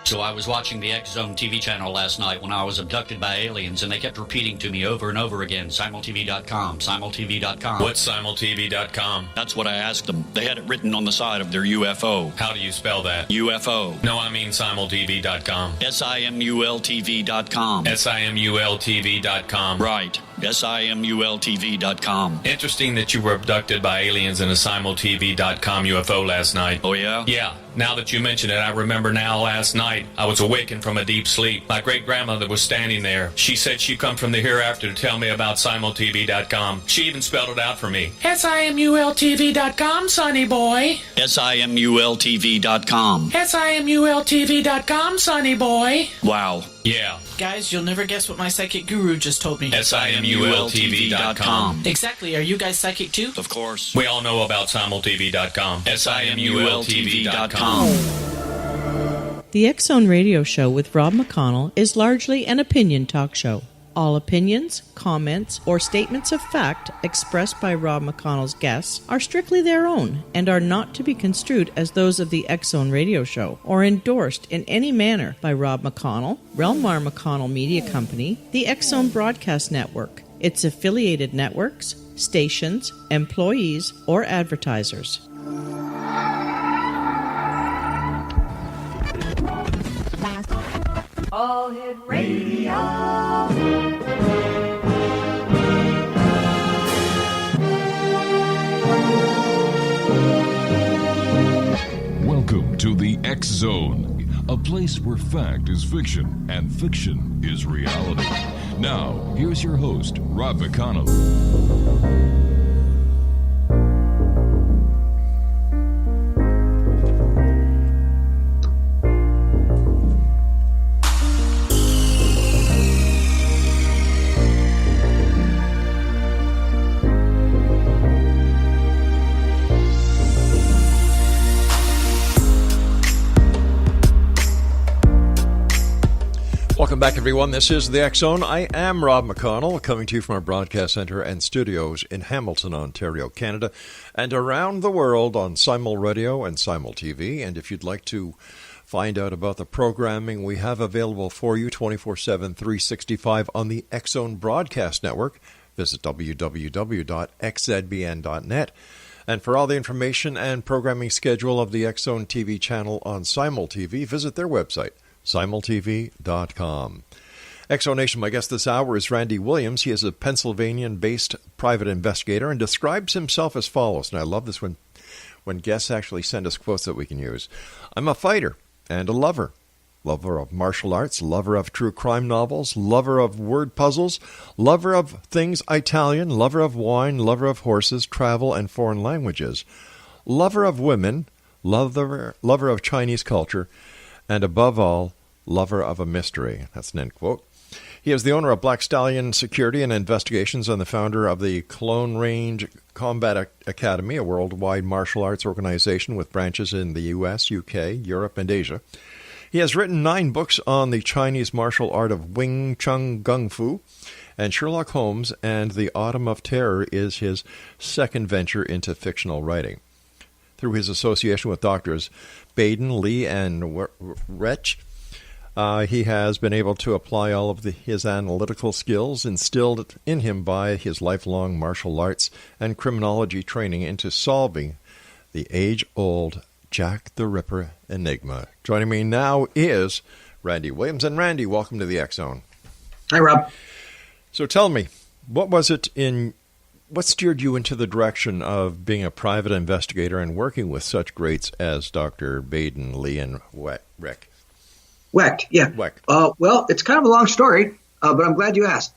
So I was watching the X Zone TV channel last night when I was abducted by aliens, and they kept repeating to me over and over again, simultv.com, simultv.com. What's simultv.com? That's what I asked them. They had it written on the side of their UFO. How do you spell that? UFO. No, I mean simultv.com. simultv.com. simultv.com. Right. simultv.com. Interesting that you were abducted by aliens in a simultv.com UFO last night. Oh, yeah? Yeah. Now that you mention it, I remember now last night I was awakened from a deep sleep. My great-grandmother was standing there. She said she'd come from the hereafter to tell me about simultv.com. She even spelled it out for me. simultv.com, sonny boy. simultv.com. simultv.com, sonny boy. Wow. Yeah. Guys, you'll never guess what my psychic guru just told me. simultv.com. Exactly. Are you guys psychic too? Of course. We all know about simultv.com. simultv.com. The X Zone Radio Show with Rob McConnell is largely an opinion talk show. All opinions, comments, or statements of fact expressed by Rob McConnell's guests are strictly their own and are not to be construed as those of the X Zone Radio Show or endorsed in any manner by Rob McConnell, rel-mar McConnell Media Company, the X Zone Broadcast Network, its affiliated networks, stations, employees, or advertisers. All Hit Radio. Welcome to the X Zone, a place where fact is fiction and fiction is reality. Now, here's your host, Rob McConnell. Welcome back, everyone. This is the X Zone. I am Rob McConnell, coming to you from our broadcast center and studios in Hamilton, Ontario, Canada, and around the world on Simul Radio and Simul TV. And if you'd like to find out about the programming we have available for you 24/7, 365 on the X Zone Broadcast Network, visit www.xzbn.net. And for all the information and programming schedule of the X Zone TV channel on Simul TV, visit their website, simultv.com. Exonation, my guest this hour is Randy Williams. He is a Pennsylvania-based private investigator and describes himself as follows. And I love this when guests actually send us quotes that we can use. I'm a fighter and a lover. Lover of martial arts, lover of true crime novels, lover of word puzzles, lover of things Italian, lover of wine, lover of horses, travel, and foreign languages, lover of women, lover of Chinese culture, and above all, lover of a mystery. That's an end quote. He is the owner of Black Stallion Security and Investigations and the founder of the Clone Range Combat Academy, a worldwide martial arts organization with branches in the U.S., U.K., Europe, and Asia. He has written 9 books on the Chinese martial art of Wing Chun Gung Fu, and Sherlock Holmes and the Autumn of Terror is his second venture into fictional writing. Through his association with Doctors Baden, Lee, and Wecht, he has been able to apply all of his analytical skills instilled in him by his lifelong martial arts and criminology training into solving the age-old Jack the Ripper enigma. Joining me now is Randy Williams. And Randy, welcome to the X Zone. Hi, Rob. So tell me, what steered you into the direction of being a private investigator and working with such greats as Dr. Baden, Lee, and Wecht? Wecht, yeah. Wecht. Well, it's kind of a long story, but I'm glad you asked.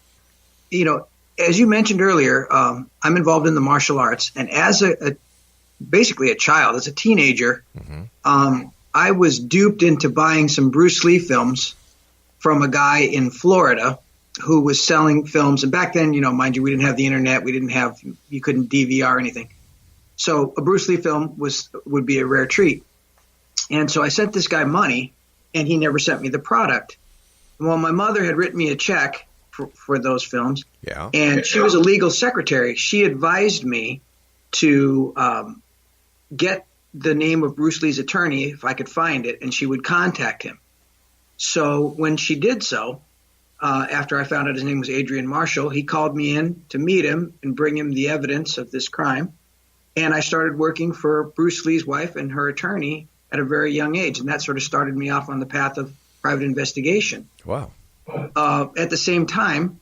You know, as you mentioned earlier, I'm involved in the martial arts, and as basically a child, as a teenager, I was duped into buying some Bruce Lee films from a guy in Florida who was selling films. And back then, you know, mind you, we didn't have the internet. You couldn't DVR anything. So a Bruce Lee film would be a rare treat. And so I sent this guy money, and he never sent me the product. Well, my mother had written me a check for those films. Yeah. And she was a legal secretary. She advised me to get the name of Bruce Lee's attorney if I could find it, and she would contact him. So when she did so, after I found out his name was Adrian Marshall, he called me in to meet him and bring him the evidence of this crime. And I started working for Bruce Lee's wife and her attorney at a very young age. And that sort of started me off on the path of private investigation. Wow. At the same time,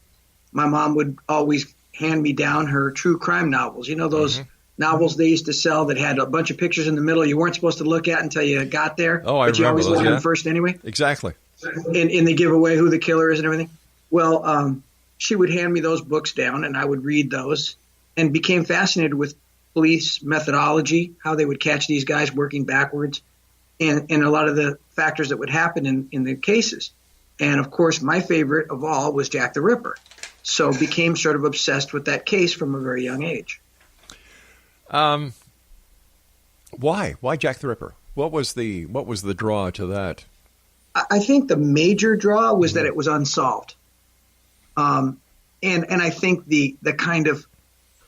my mom would always hand me down her true crime novels. You know, those novels they used to sell that had a bunch of pictures in the middle you weren't supposed to look at until you got there. Oh, I remember those. But you always look at yeah. them first anyway. Exactly. And they give away who the killer is and everything. Well, she would hand me those books down, and I would read those and became fascinated with police methodology, how they would catch these guys working backwards, and a lot of the factors that would happen in the cases. And, of course, my favorite of all was Jack the Ripper. So became sort of obsessed with that case from a very young age. Why? Why Jack the Ripper? What was the draw to that? I think the major draw was that it was unsolved. And I think the kind of,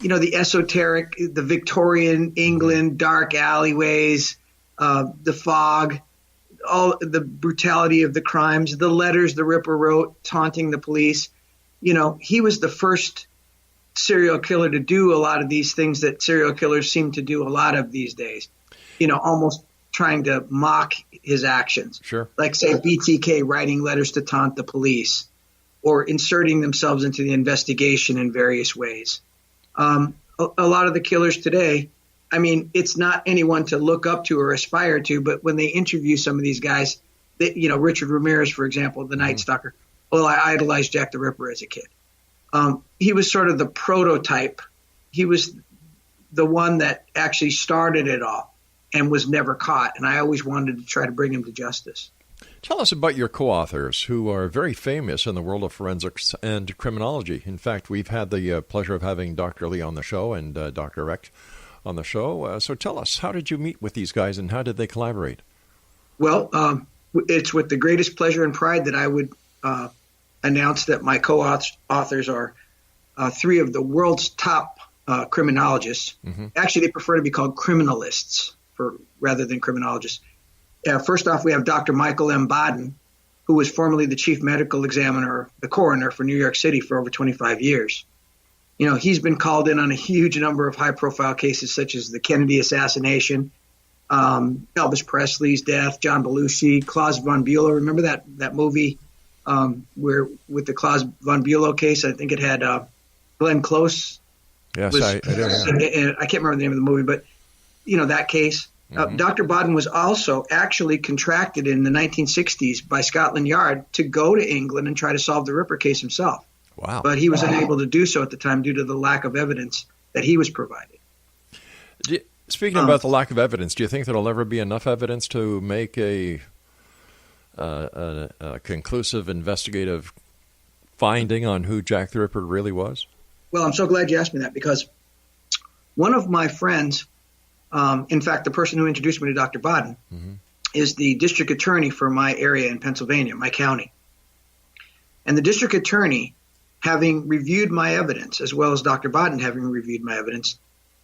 you know, the esoteric, the Victorian England, dark alleyways, the fog, all the brutality of the crimes, the letters the Ripper wrote taunting the police. You know, he was the first serial killer to do a lot of these things that serial killers seem to do a lot of these days. You know, almost trying to mock his actions. Sure. Like, say, BTK writing letters to taunt the police or inserting themselves into the investigation in various ways. A lot of the killers today, I mean, it's not anyone to look up to or aspire to, but when they interview some of these guys, you know, Richard Ramirez, for example, the Night Stalker, well, I idolized Jack the Ripper as a kid. He was sort of the prototype. He was the one that actually started it all and was never caught. And I always wanted to try to bring him to justice. Tell us about your co-authors who are very famous in the world of forensics and criminology. In fact, we've had the pleasure of having Dr. Lee on the show and Dr. Wecht on the show. So tell us, how did you meet with these guys and how did they collaborate? Well, it's with the greatest pleasure and pride that I would announce that my co-authors are three of the world's top criminologists. Actually, they prefer to be called criminalists rather than criminologists. First off, we have Dr. Michael M. Baden, who was formerly the chief medical examiner, the coroner for New York City for over 25 years. You know, he's been called in on a huge number of high-profile cases such as the Kennedy assassination, Elvis Presley's death, John Belushi, Klaus von Bülow. Remember that movie where with the Klaus von Bülow case? I think it had Glenn Close. Yes, I do. Yeah. I can't remember the name of the movie, but, you know, that case. Dr. Baden was also actually contracted in the 1960s by Scotland Yard to go to England and try to solve the Ripper case himself. Wow. But he was unable to do so at the time due to the lack of evidence that he was provided. Speaking about the lack of evidence, do you think there'll ever be enough evidence to make a conclusive investigative finding on who Jack the Ripper really was? Well, I'm so glad you asked me that because one of my friends, in fact, the person who introduced me to Dr. Baden, is the district attorney for my area in Pennsylvania, my county. And the district attorney, having reviewed my evidence, as well as Dr. Baden having reviewed my evidence,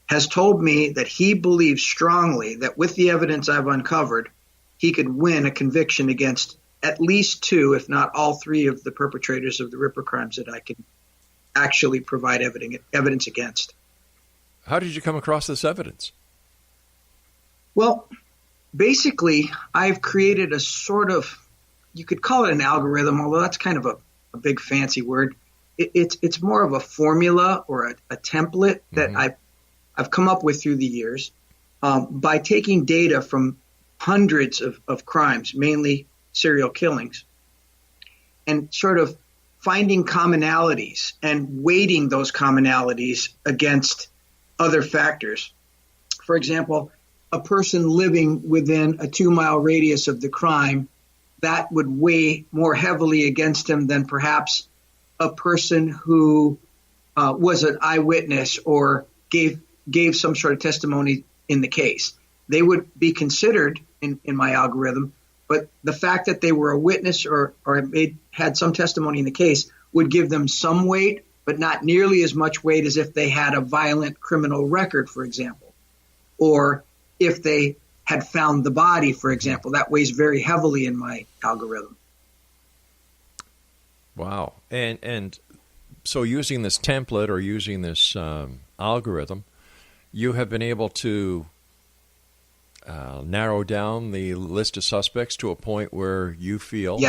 has told me that he believes strongly that with the evidence I've uncovered, he could win a conviction against at least two, if not all three, of the perpetrators of the Ripper crimes that I can actually provide evidence against. How did you come across this evidence? Well, basically, I've created a sort of, you could call it an algorithm, although that's kind of a big fancy word. It's more of a formula or a template that I've come up with through the years by taking data from hundreds of crimes, mainly serial killings, and sort of finding commonalities and weighting those commonalities against other factors. For example, a person living within a 2-mile radius of the crime, that would weigh more heavily against him than perhaps a person who was an eyewitness or gave some sort of testimony in the case. They would be considered in my algorithm, but the fact that they were a witness or had some testimony in the case would give them some weight, but not nearly as much weight as if they had a violent criminal record, for example, or if they had found the body, for example. That weighs very heavily in my algorithm. Wow. And so using this template or using this algorithm, you have been able to narrow down the list of suspects to a point where you feel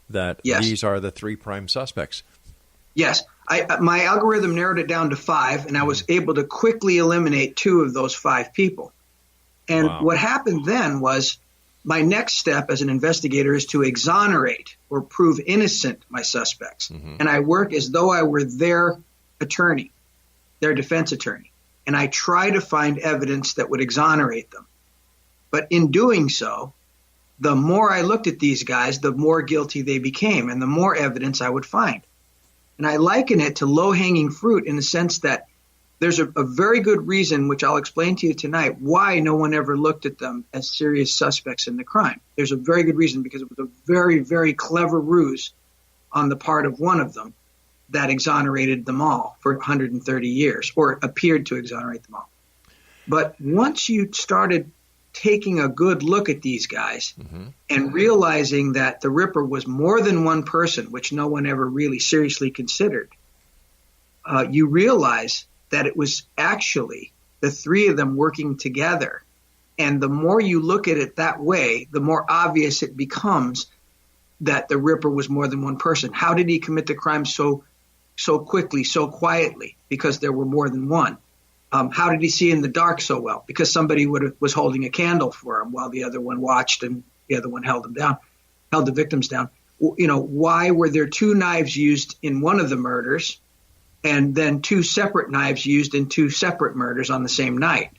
that these are the 3 prime suspects. Yes. My algorithm narrowed it down to 5, and I was able to quickly eliminate 2 of those 5 people. And what happened then was my next step as an investigator is to exonerate or prove innocent my suspects. And I work as though I were their attorney, their defense attorney. And I try to find evidence that would exonerate them. But in doing so, the more I looked at these guys, the more guilty they became and the more evidence I would find. And I liken it to low-hanging fruit in the sense that there's a very good reason, which I'll explain to you tonight, why no one ever looked at them as serious suspects in the crime. There's a very good reason because it was a very, very clever ruse on the part of one of them that exonerated them all for 130 years, or appeared to exonerate them all. But once you started taking a good look at these guys and realizing that the Ripper was more than one person, which no one ever really seriously considered, you realize that it was actually the 3 of them working together. And the more you look at it that way, the more obvious it becomes that the Ripper was more than one person. How did he commit the crime so quickly, so quietly? Because there were more than one. How did he see in the dark so well? Because somebody was holding a candle for him while the other one watched and the other one held the victims down. Why were there 2 knives used in one of the murders and then 2 separate knives used in 2 separate murders on the same night?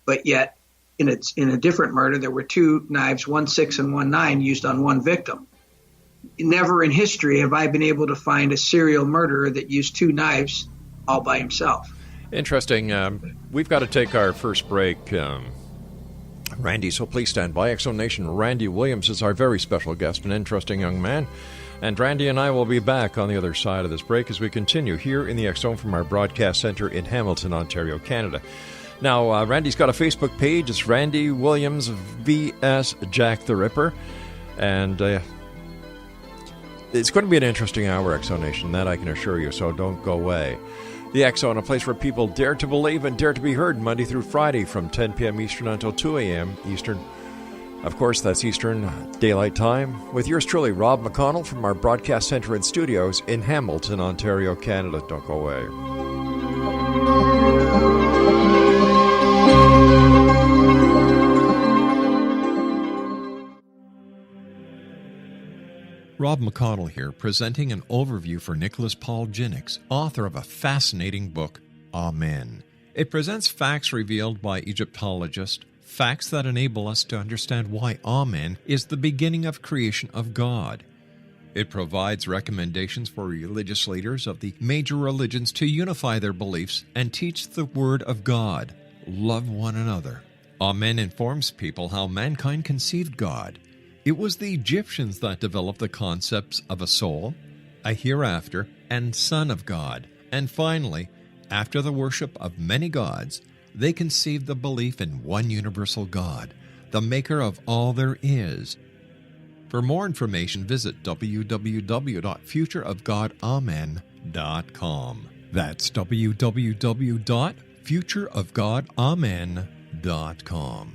But yet, in a different murder, there were 2 knives, 1 6 and 1 9, used on one victim. Never in history have I been able to find a serial murderer that used 2 knives all by himself. Interesting. We've got to take our first break, Randy, so please stand by. X-Zone Nation, Randy Williams is our very special guest, an interesting young man. And Randy and I will be back on the other side of this break as we continue here in the X-Zone from our broadcast center in Hamilton, Ontario, Canada. Now, Randy's got a Facebook page. It's Randy Williams vs. Jack the Ripper. And it's going to be an interesting hour, X-Zone Nation, that I can assure you, so don't go away. The X-Zone, a place where people dare to believe and dare to be heard, Monday through Friday from 10 p.m. Eastern until 2 a.m. Eastern. Of course, that's Eastern Daylight Time. With yours truly, Rob McConnell from our broadcast center and studios in Hamilton, Ontario, Canada. Don't go away. Rob McConnell here, presenting an overview for Nicholas Paul Jennings, author of a fascinating book, Amen. It presents facts revealed by Egyptologists, facts that enable us to understand why Amen is the beginning of creation of God. It provides recommendations for religious leaders of the major religions to unify their beliefs and teach the Word of God. Love one another. Amen informs people how mankind conceived God. It was the Egyptians that developed the concepts of a soul, a hereafter, and Son of God. And finally, after the worship of many gods, they conceived the belief in one universal God, the maker of all there is. For more information, visit www.futureofgodamen.com. That's www.futureofgodamen.com.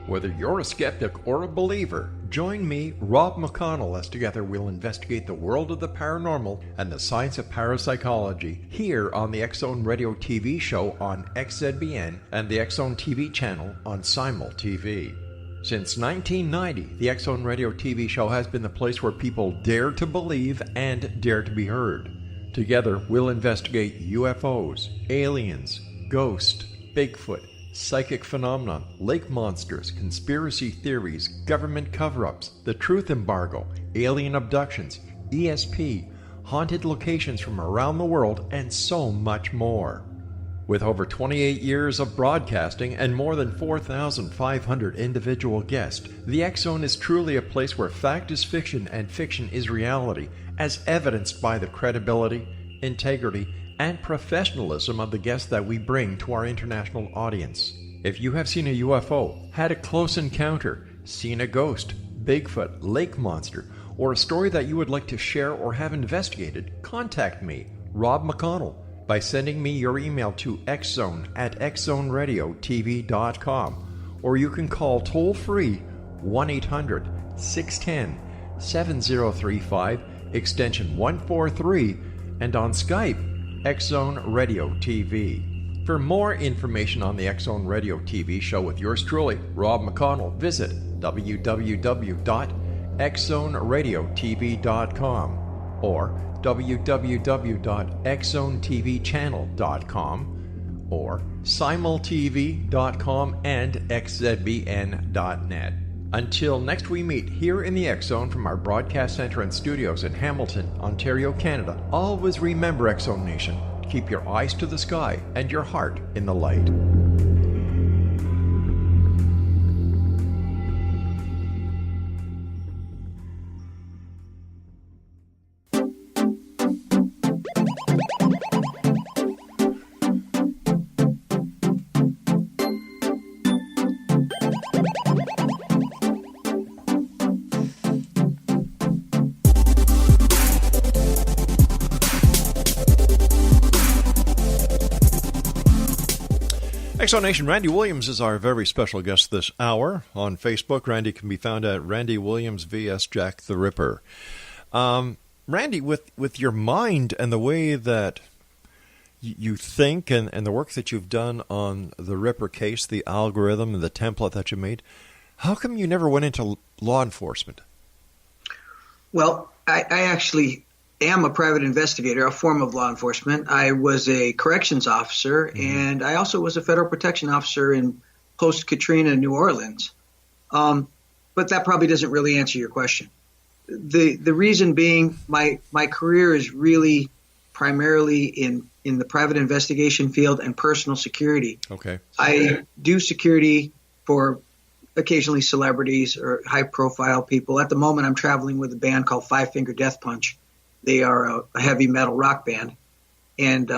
Whether you're a skeptic or a believer, join me, Rob McConnell, as together we'll investigate the world of the paranormal and the science of parapsychology here on the X-Zone Radio TV show on XZBN and the X-Zone TV channel on Simul TV. Since 1990, the X-Zone Radio TV show has been the place where people dare to believe and dare to be heard. Together, we'll investigate UFOs, aliens, ghosts, Bigfoot, psychic phenomenon, lake monsters, conspiracy theories, government cover-ups, the truth embargo, alien abductions, ESP, haunted locations from around the world, and so much more. With over 28 years of broadcasting and more than 4,500 individual guests, the X-Zone is truly a place where fact is fiction and fiction is reality, as evidenced by the credibility, integrity, and professionalism of the guests that we bring to our international audience. If you have seen a UFO, had a close encounter, seen a ghost, Bigfoot, lake monster, or a story that you would like to share or have investigated, contact me, Rob McConnell, by sending me your email to xzone@xzoneradiotv.com, or you can call toll-free 1-800-610-7035, extension 143, and on Skype, X-Zone Radio TV. For more information on the X-Zone Radio TV show with yours truly, Rob McConnell, visit www.xzoneradiotv.com or www.xzonetvchannel.com or simultv.com and xzbn.net. Until next we meet here in the X-Zone from our broadcast center and studios in Hamilton, Ontario, Canada, always remember, X-Zone Nation, keep your eyes to the sky and your heart in the light. Nation, Randy Williams is our very special guest this hour. On Facebook, Randy can be found at Randy Williams vs. Jack the Ripper. Randy, with your mind and the way that you think and the work that you've done on the Ripper case, the algorithm and the template that you made, how come you never went into law enforcement? Well, I actually am a private investigator, a form of law enforcement. I was a corrections officer, and I also was a federal protection officer in post-Katrina New Orleans. But that probably doesn't really answer your question. The reason being my career is really primarily in the private investigation field and personal security. Okay. I do security for occasionally celebrities or high-profile people. At the moment, I'm traveling with a band called Five Finger Death Punch. They are a heavy metal rock band, and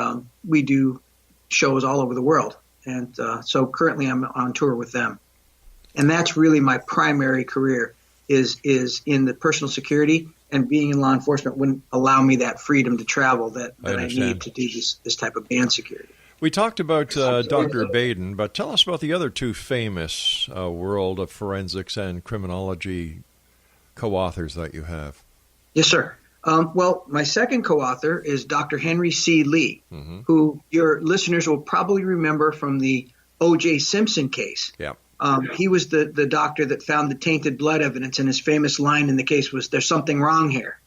we do shows all over the world. And so currently I'm on tour with them. And that's really my primary career is in the personal security, and being in law enforcement wouldn't allow me that freedom to travel that I need to do this type of band security. We talked about Dr. Baden, but tell us about the other two famous world of forensics and criminology co-authors that you have. Yes, sir. Well, my second co-author is Dr. Henry C. Lee, who your listeners will probably remember from the O.J. Simpson case. Yeah. He was the doctor that found the tainted blood evidence, and his famous line in the case was, "There's something wrong here."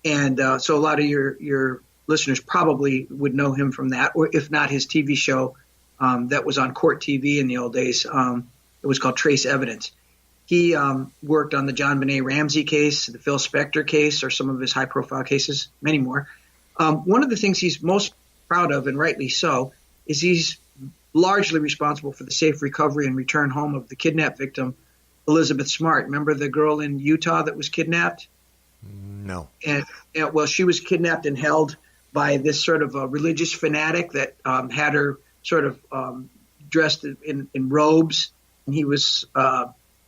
And so a lot of your listeners probably would know him from that, or if not his TV show that was on Court TV in the old days. It was called Trace Evidence. He worked on the John Benet Ramsey case, the Phil Spector case, or some of his high-profile cases, many more. One of the things he's most proud of, and rightly so, is he's largely responsible for the safe recovery and return home of the kidnapped victim, Elizabeth Smart. Remember the girl in Utah that was kidnapped? No. And well, she was kidnapped and held by this sort of a religious fanatic that had her sort of dressed in robes, and he was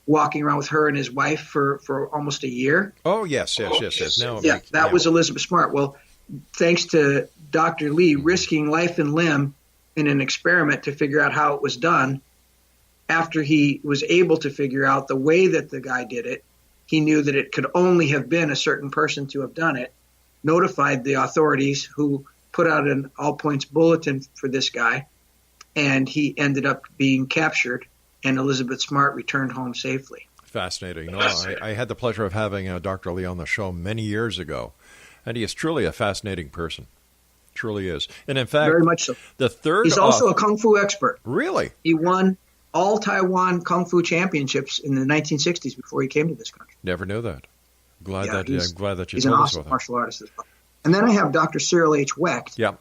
walking around with her and his wife for almost a year. Oh, yes. No, yeah, that was Elizabeth Smart. Well, thanks to Dr. Lee risking life and limb in an experiment to figure out how it was done, after he was able to figure out the way that the guy did it, he knew that it could only have been a certain person to have done it, notified the authorities, who put out an all-points bulletin for this guy, and he ended up being captured, and Elizabeth Smart returned home safely. Fascinating. No, I had the pleasure of having Dr. Lee on the show many years ago, and he is truly a fascinating person. Truly is. And in fact, very much so. The third He's also a Kung Fu expert. Really? He won all Taiwan Kung Fu championships in the 1960s before he came to this country. Never knew that. I'm glad that you he's told an us awesome about that. martial artist as well. And then I have Dr. Cyril H. Wecht. Yeah.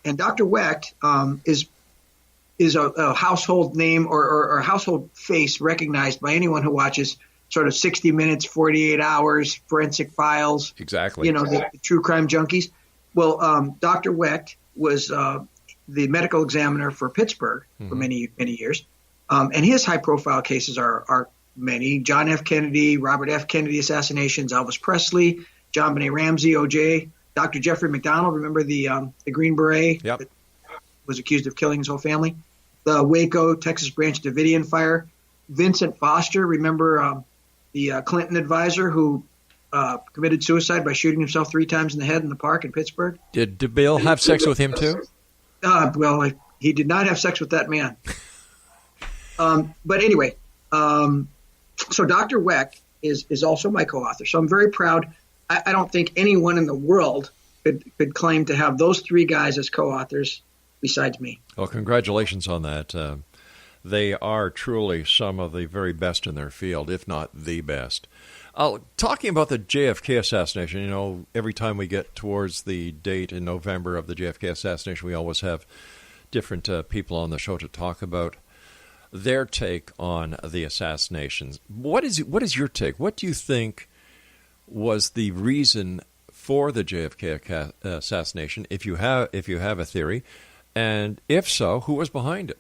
And Dr. Wecht is a household name or a household face recognized by anyone who watches sort of 60 Minutes, 48 Hours, Forensic Files. Exactly. You know, the true crime junkies. Well, Dr. Wecht was the medical examiner for Pittsburgh for many, many years. And his high-profile cases are many. John F. Kennedy, Robert F. Kennedy assassinations, Elvis Presley, John Benet Ramsey, O.J., Dr. Jeffrey McDonald, remember the Green Beret Yep. that was accused of killing his whole family? The Waco, Texas Branch Davidian fire. Vincent Foster, remember the Clinton advisor who committed suicide by shooting himself 3 times in the head in the park in Pittsburgh? Did Bill have sex with him too? Well, he did not have sex with that man. But anyway, so Dr. Wecht is also my co-author. So I'm very proud. I don't think anyone in the world could claim to have those 3 guys as co-authors besides me. Well, congratulations on that. They are truly some of the very best in their field, if not the best. Talking about the JFK assassination, every time we get towards the date in November of the JFK assassination, we always have different people on the show to talk about their take on the assassinations. What is your take? What do you think was the reason for the JFK assassination, if you have a theory, and if so, who was behind it?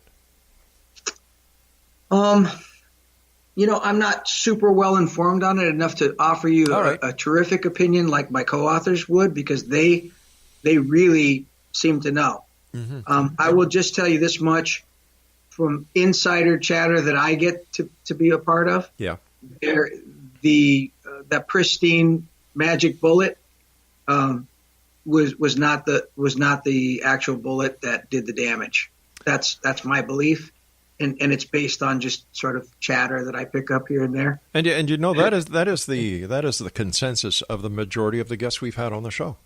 I'm not super well informed on it enough to offer you a terrific opinion like my co-authors would, because they really seem to know. Mm-hmm. I will just tell you this much from insider chatter that I get to be a part of. Yeah. That pristine magic bullet was not the actual bullet that did the damage. That's my belief. And it's based on just sort of chatter that I pick up here and there. And that is the consensus of the majority of the guests we've had on the show.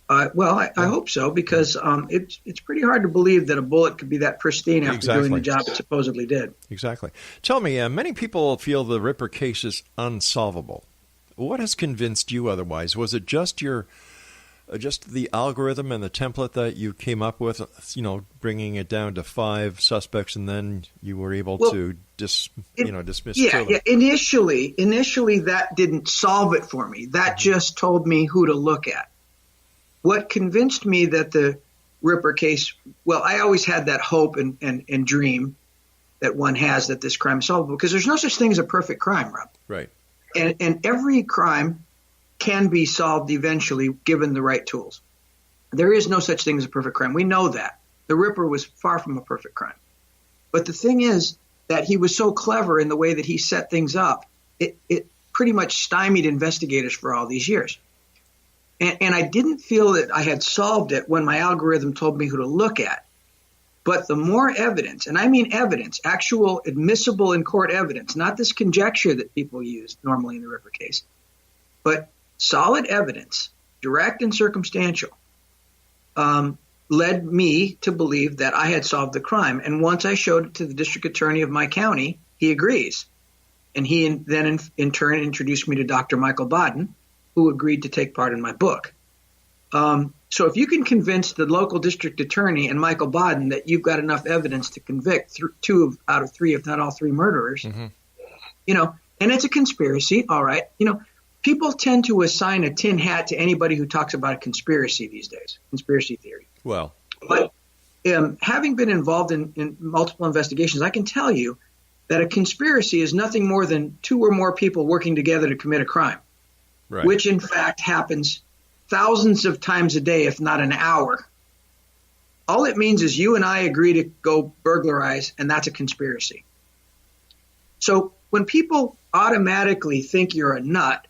I hope so, because it's pretty hard to believe that a bullet could be that pristine after doing the job it supposedly did. Exactly. Tell me, many people feel the Ripper case is unsolvable. What has convinced you otherwise? Was it just the algorithm and the template that you came up with, bringing it down to 5 suspects, and then you were able to dismiss? Yeah. Initially, that didn't solve it for me. That just told me who to look at. What convinced me that the Ripper case, I always had that hope and dream that one has that this crime is solvable, because there's no such thing as a perfect crime, Rob. Right. And every crime can be solved eventually given the right tools. There is no such thing as a perfect crime. We know that. The Ripper was far from a perfect crime. But the thing is that he was so clever in the way that he set things up, it pretty much stymied investigators for all these years. And I didn't feel that I had solved it when my algorithm told me who to look at. But the more evidence, and I mean evidence, actual admissible in court evidence, not this conjecture that people use normally in the Ripper case, but solid evidence, direct and circumstantial, led me to believe that I had solved the crime. And once I showed it to the district attorney of my county, he agrees. And he then in turn introduced me to Dr. Michael Baden, who agreed to take part in my book. So if you can convince the local district attorney and Michael Baden that you've got enough evidence to convict 2 out of 3, if not all 3 murderers, and it's a conspiracy, all right, people tend to assign a tin hat to anybody who talks about a conspiracy these days, conspiracy theory. Well, but having been involved in multiple investigations, I can tell you that a conspiracy is nothing more than 2 or more people working together to commit a crime, right, which in fact happens thousands of times a day, if not an hour. All it means is you and I agree to go burglarize, and that's a conspiracy. So when people automatically think you're a nut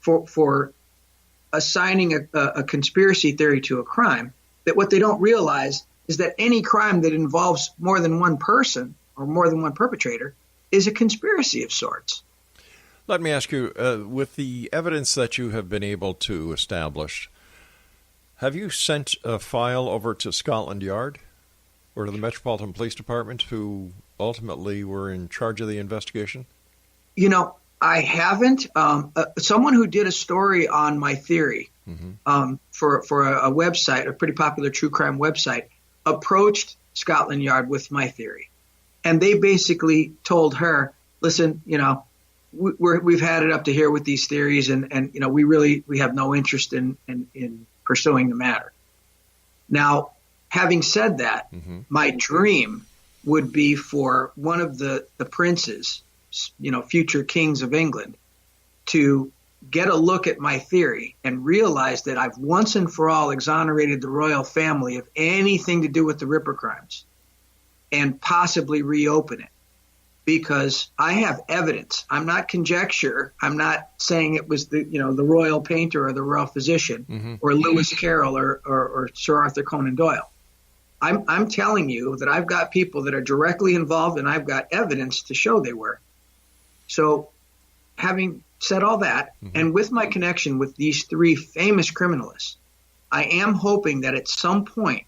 for assigning a conspiracy theory to a crime, that what they don't realize is that any crime that involves more than one person or more than one perpetrator is a conspiracy of sorts. Let me ask you, with the evidence that you have been able to establish, have you sent a file over to Scotland Yard or to the Metropolitan Police Department, who ultimately were in charge of the investigation? I haven't. Someone who did a story on my theory for a website, a pretty popular true crime website, approached Scotland Yard with my theory. And they basically told her, listen, we've had it up to here with these theories, and we have no interest in pursuing the matter. Now, having said that, my dream would be for one of the princes future kings of England to get a look at my theory and realize that I've once and for all exonerated the royal family of anything to do with the Ripper crimes and possibly reopen it. Because I have evidence. I'm not conjecture. I'm not saying it was the royal painter or the royal physician or Lewis Carroll or Sir Arthur Conan Doyle. I'm telling you that I've got people that are directly involved and I've got evidence to show they were. So having said all that, and with my connection with these three famous criminalists, I am hoping that at some point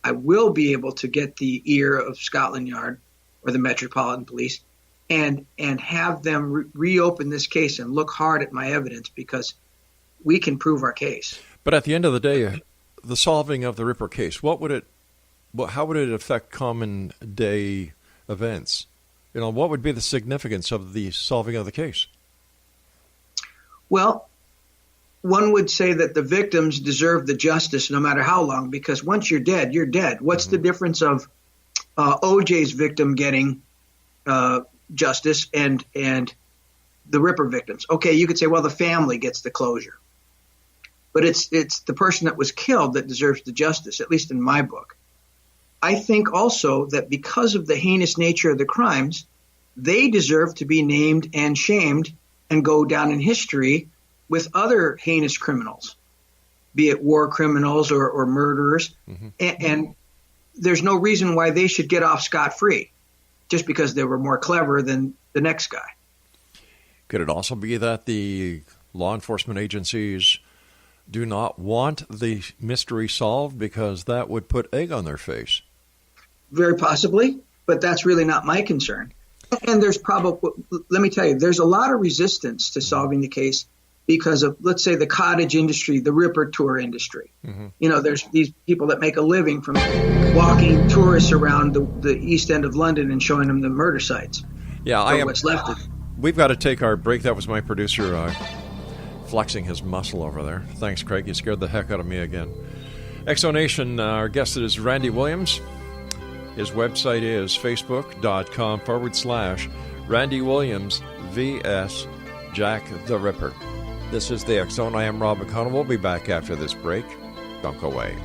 I will be able to get the ear of Scotland Yard or the Metropolitan Police and have them reopen this case and look hard at my evidence, because we can prove our case. But at the end of the day, the solving of the Ripper case, how would it affect common day events? What would be the significance of the solving of the case? Well, one would say that the victims deserve the justice no matter how long, because once you're dead, you're dead. What's the difference of OJ's victim getting justice and the Ripper victims? Okay, you could say, well, the family gets the closure. But it's the person that was killed that deserves the justice, at least in my book. I think also that because of the heinous nature of the crimes, they deserve to be named and shamed and go down in history with other heinous criminals, be it war criminals or murderers. And there's no reason why they should get off scot-free just because they were more clever than the next guy. Could it also be that the law enforcement agencies do not want the mystery solved because that would put egg on their face? Very possibly, but that's really not my concern. And there's probably, let me tell you, there's a lot of resistance to solving the case because of, let's say, the cottage industry, the Ripper tour industry. There's these people that make a living from walking tourists around the East End of London and showing them the murder sites. Yeah, what's left of it. We've got to take our break. That was my producer flexing his muscle over there. Thanks, Craig. You scared the heck out of me again. Exonation, our guest is Randy Williams. His website is facebook.com/Randy Williams vs. Jack the Ripper. This is the X Zone. I am Rob McConnell. We'll be back after this break. Don't go away.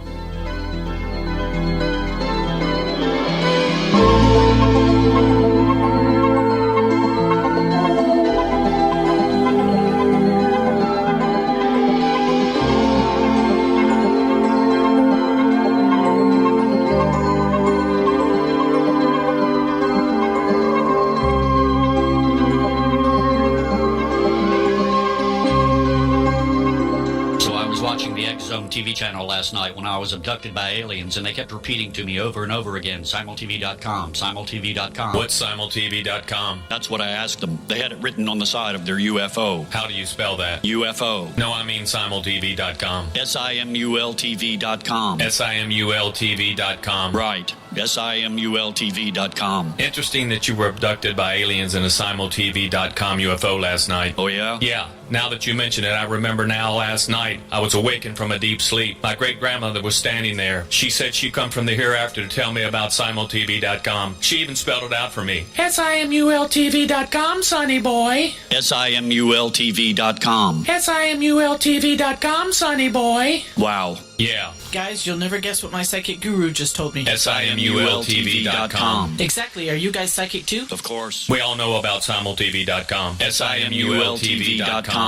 TV channel last night when I was abducted by aliens, and they kept repeating to me over and over again, simultv.com, simultv.com. What's simultv.com? That's what I asked them. They had it written on the side of their UFO. How do you spell that? UFO. No, I mean simultv.com. simultv.com. simultv.com. Right. simultv.com. Interesting that you were abducted by aliens in a simultv.com UFO last night. Oh, yeah? Yeah. Now that you mention it, I remember now last night I was awakened from a deep sleep. My great-grandmother was standing there. She said she'd come from the hereafter to tell me about simultv.com. She even spelled it out for me. simultv.com, sonny boy. simultv.com. simultv.com, sonny boy. Wow. Yeah. Guys, you'll never guess what my psychic guru just told me. simultv.com. Exactly. Are you guys psychic too? Of course. We all know about simultv.com. simultv.com.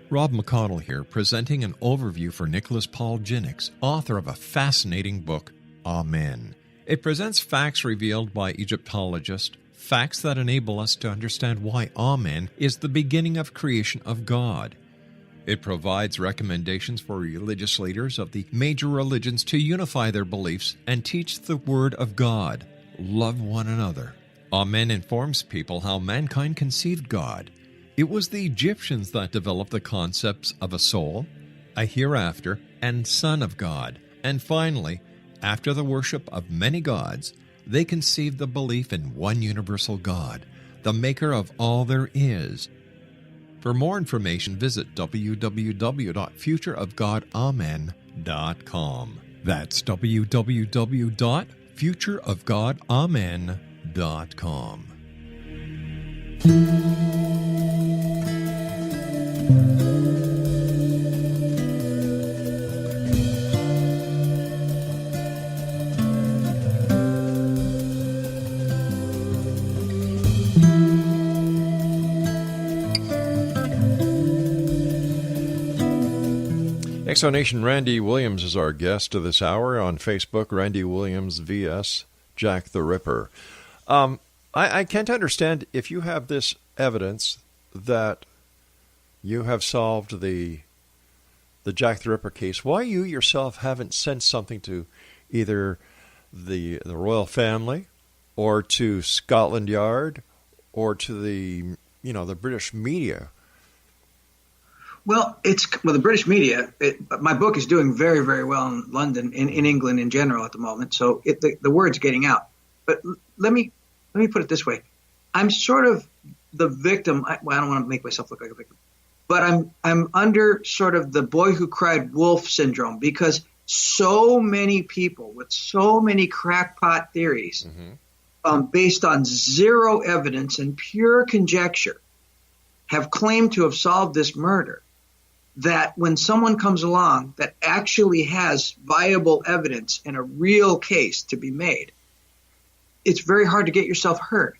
Rob McConnell here, presenting an overview for Nicholas Paul Jennings, author of a fascinating book, Amen. It presents facts revealed by Egyptologists, facts that enable us to understand why Amen is the beginning of creation of God. It provides recommendations for religious leaders of the major religions to unify their beliefs and teach the Word of God. Love one another. Amen informs people how mankind conceived God. It was the Egyptians that developed the concepts of a soul, a hereafter, and Son of God. And finally, after the worship of many gods, they conceived the belief in one universal God, the maker of all there is. For more information, visit www.futureofgodamen.com. That's www.futureofgodamen.com. futureofgodamen.com. Exonation Randy Williams is our guest of this hour. On Facebook, Randy Williams vs. Jack the Ripper. I can't understand, if you have this evidence that you have solved the Jack the Ripper case, why you yourself haven't sent something to either the royal family or to Scotland Yard or to the British media. Well, the British media. My book is doing very, very well in London, in England in general at the moment. So the word's getting out. But let me put it this way: I'm sort of the victim. I don't want to make myself look like a victim, but I'm under sort of the boy who cried wolf syndrome, because so many people with so many crackpot theories, based on zero evidence and pure conjecture, have claimed to have solved this murder, that when someone comes along that actually has viable evidence and a real case to be made, it's very hard to get yourself heard.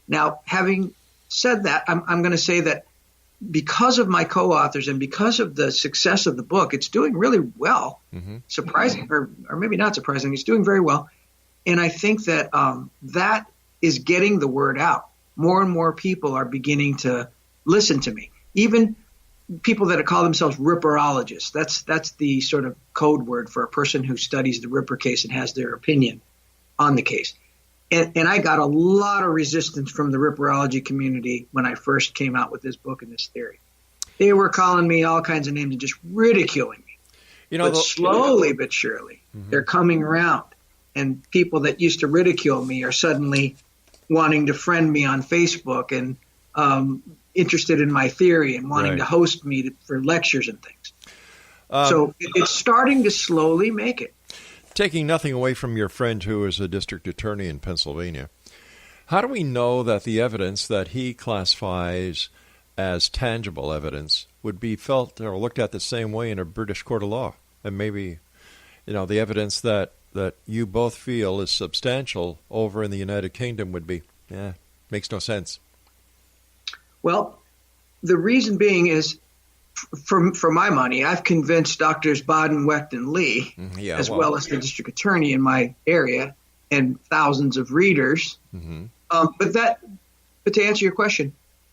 Now, having said that, I'm going to say that because of my co-authors and because of the success of the book, it's doing really well. Surprising, or maybe not surprising, it's doing very well. And I think that that is getting the word out. More and more people are beginning to listen to me. Even people that call themselves ripperologists. That's the sort of code word for a person who studies the Ripper case and has their opinion on the case. And I got a lot of resistance from the ripperology community when I first came out with this book and this theory. They were calling me all kinds of names and just ridiculing me. But slowly but surely, they're coming around. And people that used to ridicule me are suddenly wanting to friend me on Facebook and interested in my theory and wanting to host me for lectures and things. So it's starting to slowly make it. Taking nothing away from your friend who is a district attorney in Pennsylvania, how do we know that the evidence that he classifies as tangible evidence would be felt or looked at the same way in a British court of law? And maybe, the evidence that you both feel is substantial over in the United Kingdom would be, makes no sense. Well, the reason being is, for my money, I've convinced Doctors Baden, Wecht, and Lee, well as the district attorney in my area, and thousands of readers. But to answer your question,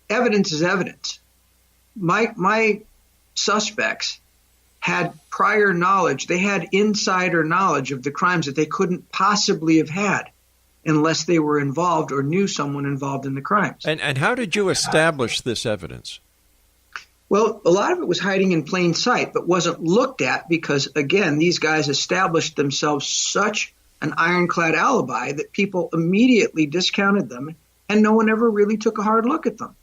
evidence is evidence. My suspects had prior knowledge. They had insider knowledge of the crimes that they couldn't possibly have had unless they were involved or knew someone involved in the crimes. And how did you establish this evidence? Well, a lot of it was hiding in plain sight, but wasn't looked at because, again, these guys established themselves such an ironclad alibi that people immediately discounted them, and no one ever really took a hard look at them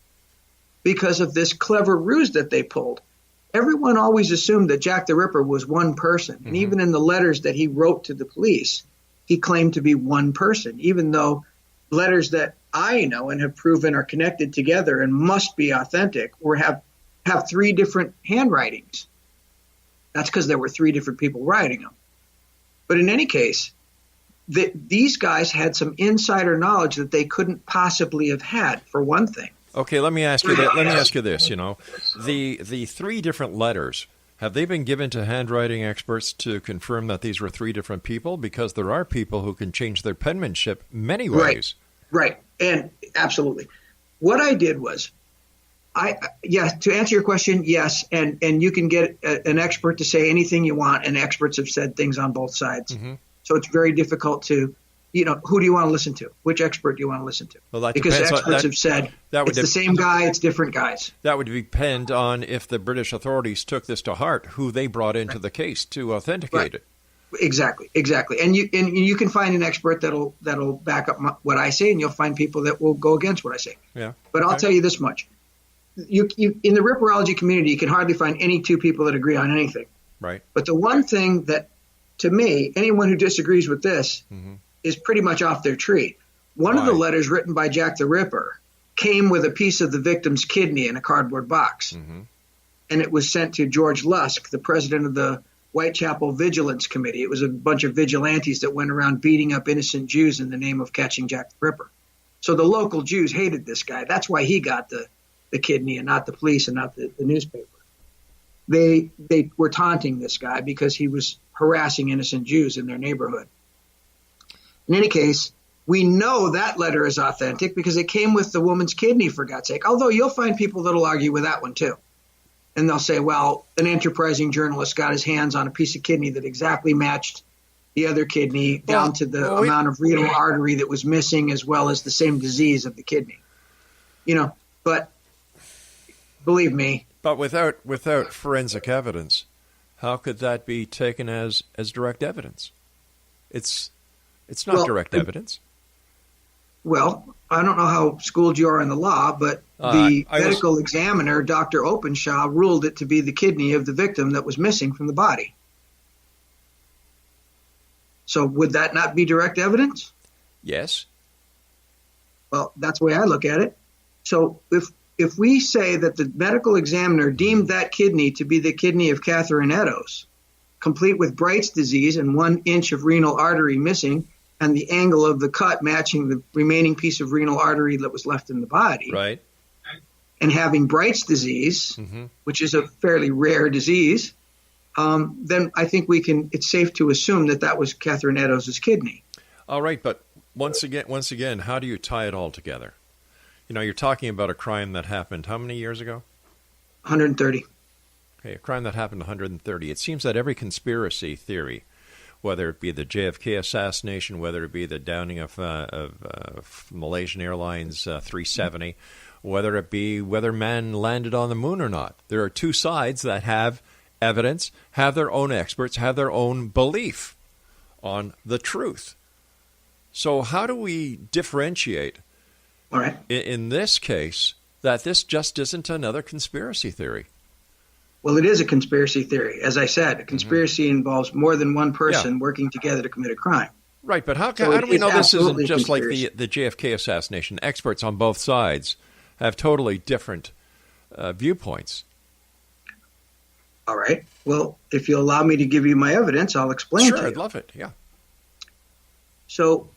because of this clever ruse that they pulled. Everyone always assumed that Jack the Ripper was one person, and even in the letters that he wrote to the police, he claimed to be one person, even though letters that I know and have proven are connected together and must be authentic or have three different handwritings. That's because there were three different people writing them. But in any case, these guys had some insider knowledge that they couldn't possibly have had, for one thing. Okay, let me ask you this. The three different letters, have they been given to handwriting experts to confirm that these were three different people? Because there are people who can change their penmanship many ways. Right, and absolutely. What I did was, to answer your question, yes, and you can get an expert to say anything you want, and experts have said things on both sides. So it's very difficult to, who do you want to listen to? Which expert do you want to listen to? Well, because experts have said it's the same guy, it's different guys. That would depend on if the British authorities took this to heart, who they brought into the case to authenticate it. Exactly. And you can find an expert that'll back up what I say, and you'll find people that will go against what I say. Yeah. But I'll tell you this much. You in the ripperology community, you can hardly find any two people that agree on anything. Right. But the one thing that, to me, anyone who disagrees with this is pretty much off their tree. One of the letters written by Jack the Ripper came with a piece of the victim's kidney in a cardboard box. And it was sent to George Lusk, the president of the Whitechapel Vigilance Committee. It was a bunch of vigilantes that went around beating up innocent Jews in the name of catching Jack the Ripper. So the local Jews hated this guy. That's why he got the kidney and not the police and not the newspaper. They were taunting this guy because he was harassing innocent Jews in their neighborhood. In any case, we know that letter is authentic because it came with the woman's kidney, for God's sake. Although you'll find people that'll argue with that one too. And they'll say, well, an enterprising journalist got his hands on a piece of kidney that exactly matched the other kidney down to the amount of renal artery that was missing, as well as the same disease of the kidney. But believe me. But without forensic evidence, how could that be taken as direct evidence? It's not direct evidence. Well, I don't know how schooled you are in the law, but the medical examiner, Dr. Openshaw, ruled it to be the kidney of the victim that was missing from the body. So would that not be direct evidence? Yes. Well, that's the way I look at it. So if we say that the medical examiner deemed that kidney to be the kidney of Catherine Eddowes, complete with Bright's disease and 1 inch of renal artery missing, and the angle of the cut matching the remaining piece of renal artery that was left in the body. Right. And having Bright's disease, which is a fairly rare disease, then I think it's safe to assume that was Catherine Eddowes' kidney. All right, but once again, how do you tie it all together? You're talking about a crime that happened how many years ago? 130. Okay, a crime that happened 130. It seems that every conspiracy theory, whether it be the JFK assassination, whether it be the downing of Malaysian Airlines 370, whether it be whether man landed on the moon or not. There are two sides that have evidence, have their own experts, have their own belief on the truth. So how do we differentiate, all right, in this case, that this just isn't another conspiracy theory? Well, it is a conspiracy theory. As I said, a conspiracy involves more than one person working together to commit a crime. Right, but how do we know this isn't just like the JFK assassination? Experts on both sides have totally different viewpoints. All right. Well, if you'll allow me to give you my evidence, I'll explain to you. Sure, I'd love it, yeah. So,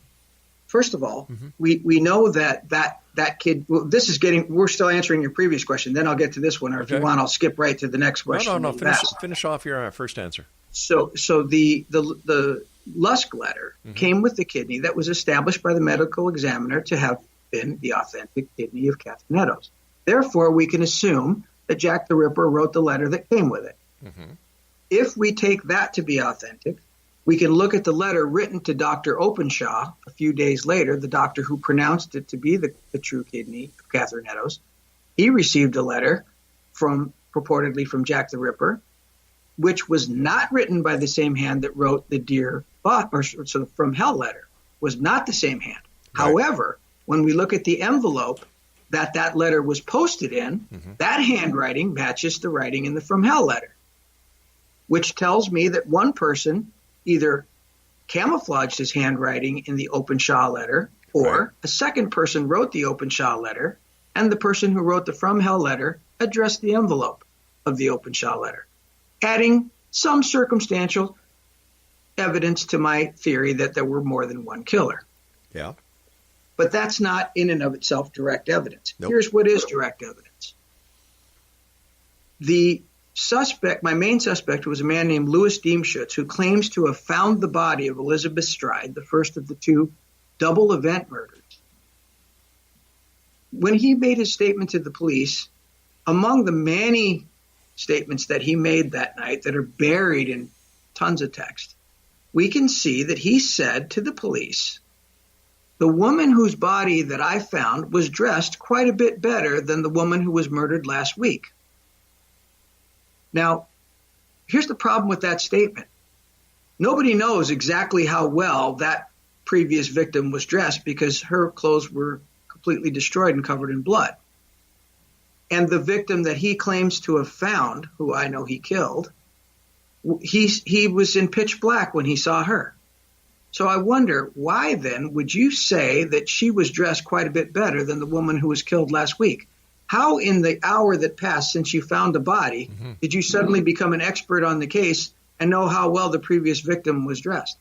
first of all, we know that kid, we're still answering your previous question, then I'll get to this one, or if you want, I'll skip right to the next question. No, finish off your first answer. So the Lusk letter came with the kidney that was established by the medical examiner to have been the authentic kidney of Catherine Eddowes. Therefore, we can assume that Jack the Ripper wrote the letter that came with it. If we take that to be authentic, we can look at the letter written to Dr. Openshaw a few days later, the doctor who pronounced it to be the true kidney of Catherine Eddowes. He received a letter purportedly from Jack the Ripper, which was not written by the same hand that wrote the Dear From Hell letter, was not the same hand. Right. However, when we look at the envelope that letter was posted in, that handwriting matches the writing in the From Hell letter, which tells me that one person either camouflaged his handwriting in the Openshaw letter, or a second person wrote the Openshaw letter, and the person who wrote the From Hell letter addressed the envelope of the Openshaw letter, adding some circumstantial evidence to my theory that there were more than one killer. Yeah. But that's not in and of itself direct evidence. Nope. Here's what is direct evidence. My main suspect was a man named Louis Diemschutz, who claims to have found the body of Elizabeth Stride, the first of the two double event murders. When he made his statement to the police, among the many statements that he made that night that are buried in tons of text, we can see that he said to the police, the woman whose body that I found was dressed quite a bit better than the woman who was murdered last week. Now, here's the problem with that statement. Nobody knows exactly how well that previous victim was dressed because her clothes were completely destroyed and covered in blood. And the victim that he claims to have found, who I know he killed, he was in pitch black when he saw her. So I wonder, why then would you say that she was dressed quite a bit better than the woman who was killed last week? How in the hour that passed since you found the body did you suddenly become an expert on the case and know how well the previous victim was dressed?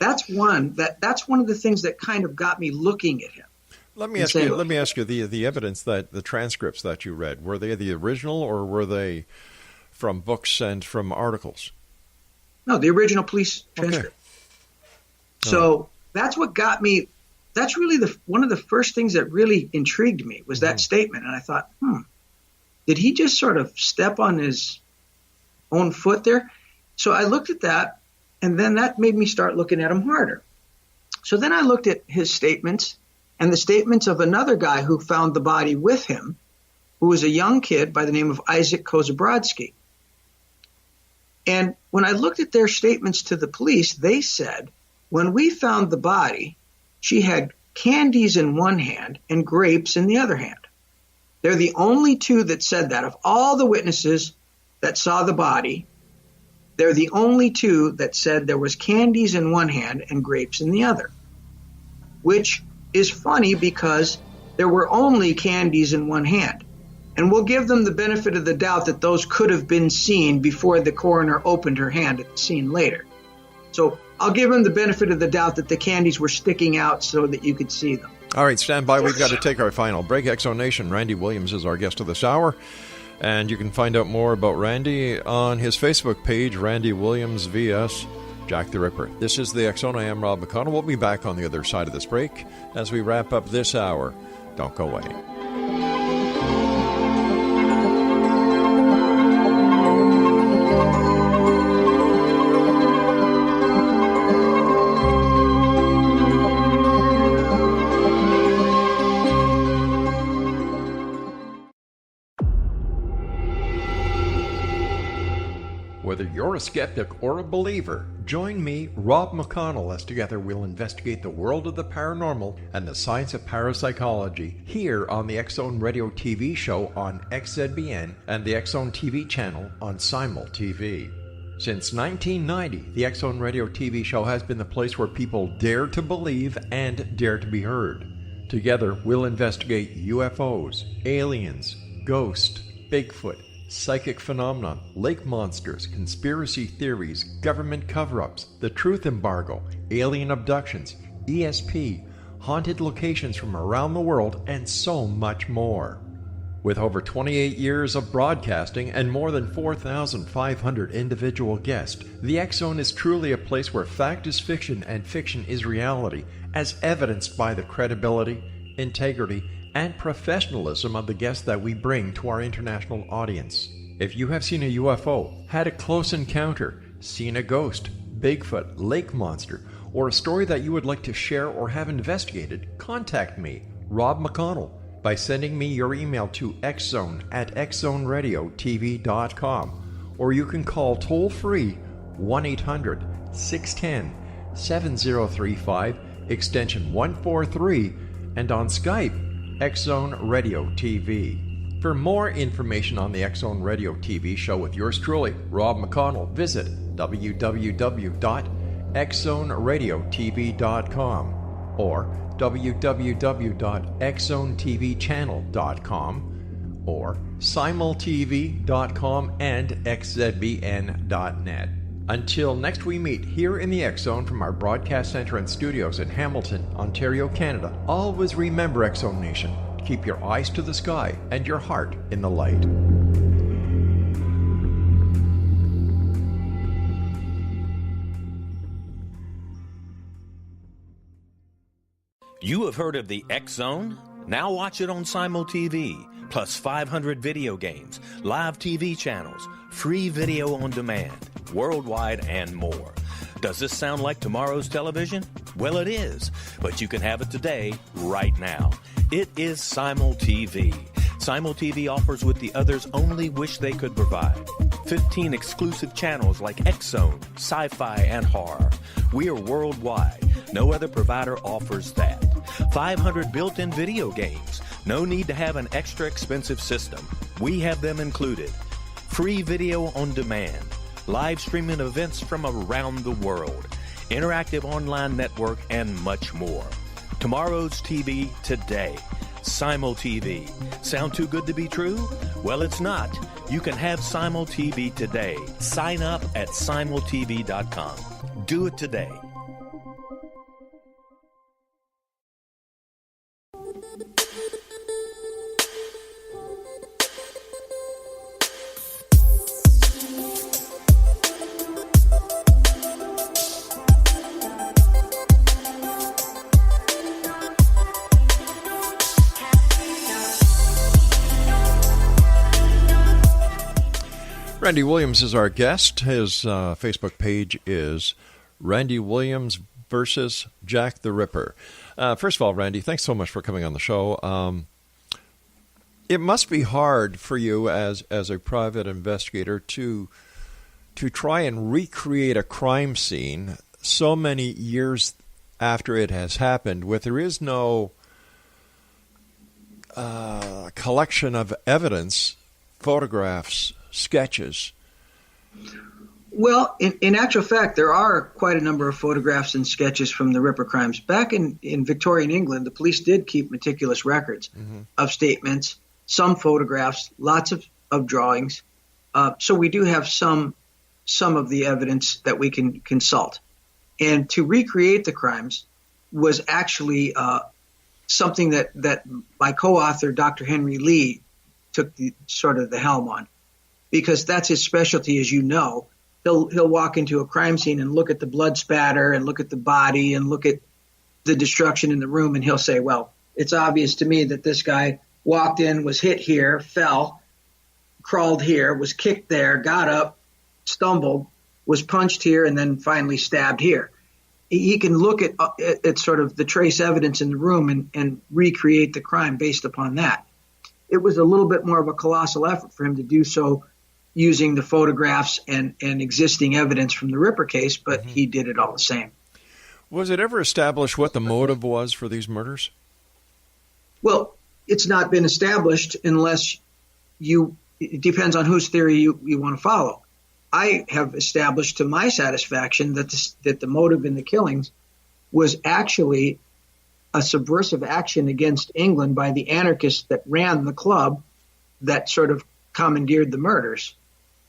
That's one of the things that kind of got me looking at him. Let me ask you the evidence, that the transcripts that you read, were they the original or were they from books and from articles? No, the original police transcript. Okay. So that's what got me. That's really one of the first things that really intrigued me was that statement. And I thought, did he just sort of step on his own foot there? So I looked at that, and then that made me start looking at him harder. So then I looked at his statements and the statements of another guy who found the body with him, who was a young kid by the name of Isaac Kozabrodsky. And when I looked at their statements to the police, they said, when we found the body, she had candies in one hand and grapes in the other hand. They're the only two that said that. Of all the witnesses that saw the body, they're the only two that said there was candies in one hand and grapes in the other, which is funny because there were only candies in one hand. And we'll give them the benefit of the doubt that those could have been seen before the coroner opened her hand at the scene later. So I'll give them the benefit of the doubt that the candies were sticking out so that you could see them. All right, stand by. We've got to take our final break. X-Zone Nation, Randy Williams is our guest of this hour. And you can find out more about Randy on his Facebook page, Randy Williams vs. Jack the Ripper. This is the X-Zone. I am Rob McConnell. We'll be back on the other side of this break as we wrap up this hour. Don't go away. Whether you're a skeptic or a believer, join me, Rob McConnell, as together we'll investigate the world of the paranormal and the science of parapsychology here on the X-Zone Radio TV show on XZBN and the X-Zone TV channel on Simul TV. Since 1990, the X-Zone Radio TV show has been the place where people dare to believe and dare to be heard. Together, we'll investigate UFOs, aliens, ghosts, Bigfoot, psychic phenomenon, lake monsters, conspiracy theories, government cover-ups, the truth embargo, alien abductions, ESP, haunted locations from around the world, and so much more. With over 28 years of broadcasting and more than 4,500 individual guests, the X-Zone is truly a place where fact is fiction and fiction is reality, as evidenced by the credibility, integrity, and professionalism of the guests that we bring to our international audience. If you have seen a UFO, had a close encounter, seen a ghost, Bigfoot, lake monster, or a story that you would like to share or have investigated, contact me, Rob McConnell, by sending me your email to xzone@xzoneradiotv.com, or you can call toll-free 1-800-610-7035, extension 143, and on Skype, X-Zone Radio TV. For more information on the X-Zone Radio TV show with yours truly, Rob McConnell, visit www.xzoneradiotv.com or www.xzonetvchannel.com or simultv.com and xzbn.net. Until next we meet here in the X-Zone from our broadcast center and studios in Hamilton, Ontario, Canada, always remember, X-Zone Nation, keep your eyes to the sky and your heart in the light. You have heard of the X-Zone? Now watch it on Simul TV, plus 500 video games, live TV channels, free video on demand, worldwide, and more. Does this sound like tomorrow's television? Well, it is, but you can have it today, right now. It is Simul TV. Simul TV offers what the others only wish they could provide. 15 exclusive channels like X-Zone, Sci-Fi, and Horror. We are worldwide. No other provider offers that. 500 built-in video games. No need to have an extra expensive system. We have them included. Free video on demand. Live streaming events from around the world. interactive online network, and much more. Tomorrow's TV today. Simul TV. Sound too good to be true? Well, it's not. You can have Simul TV today. Sign up at simultv.com. Do it today. Randy Williams is our guest. His Facebook page is Randy Williams versus Jack the Ripper. First of all, Randy, thanks so much for coming on the show. It must be hard for you as a private investigator to try and recreate a crime scene so many years after it has happened, where there is no collection of evidence, photographs, sketches. Well, in actual fact, there are quite a number of photographs and sketches from the Ripper crimes. Back in Victorian England, the police did keep meticulous records of statements, some photographs, lots of drawings. So we do have some of the evidence that we can consult. And to recreate the crimes was actually something that my co-author, Dr. Henry Lee, took the helm on. Because that's his specialty, as you know. He'll walk into a crime scene and look at the blood spatter and look at the body and look at the destruction in the room, and he'll say, well, it's obvious to me that this guy walked in, was hit here, fell, crawled here, was kicked there, got up, stumbled, was punched here, and then finally stabbed here. He can look at sort of the trace evidence in the room and recreate the crime based upon that. It was a little bit more of a colossal effort for him to do so using the photographs and existing evidence from the Ripper case, but he did it all the same. Was it ever established what the motive was for these murders? Well, it's not been established unless it depends on whose theory you want to follow. I have established to my satisfaction that the motive in the killings was actually a subversive action against England by the anarchists that ran the club that sort of commandeered the murders.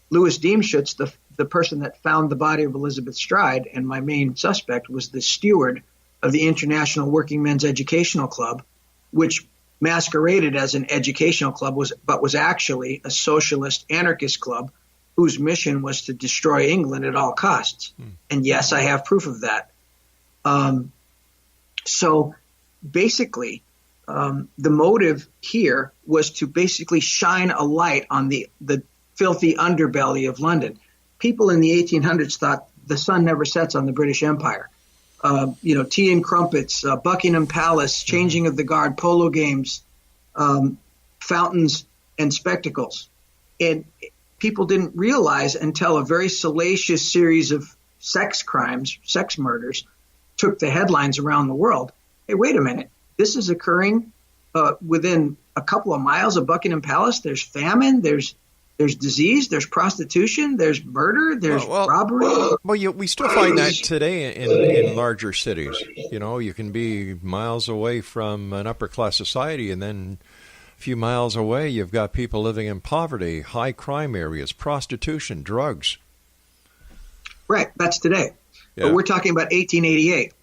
Louis Diemschutz, the person that found the body of Elizabeth Stride, and my main suspect, was the steward of the International Working Men's Educational Club, which masqueraded as an educational club, but was actually a socialist anarchist club whose mission was to destroy England at all costs. And yes, I have proof of that. So basically, the motive here was to basically shine a light on the filthy underbelly of London. People in the 1800s thought the sun never sets on the British Empire. Tea and crumpets, Buckingham Palace, changing of the guard, polo games, fountains, and spectacles. And people didn't realize until a very salacious series of sex crimes, sex murders, took the headlines around the world. Hey, wait a minute. This is occurring within a couple of miles of Buckingham Palace. There's famine, there's disease, there's prostitution, there's murder, there's robbery. Well, we still find that today in larger cities. You can be miles away from an upper-class society, and then a few miles away you've got people living in poverty, high crime areas, prostitution, drugs. Right, that's today. Yeah. But we're talking about 1888.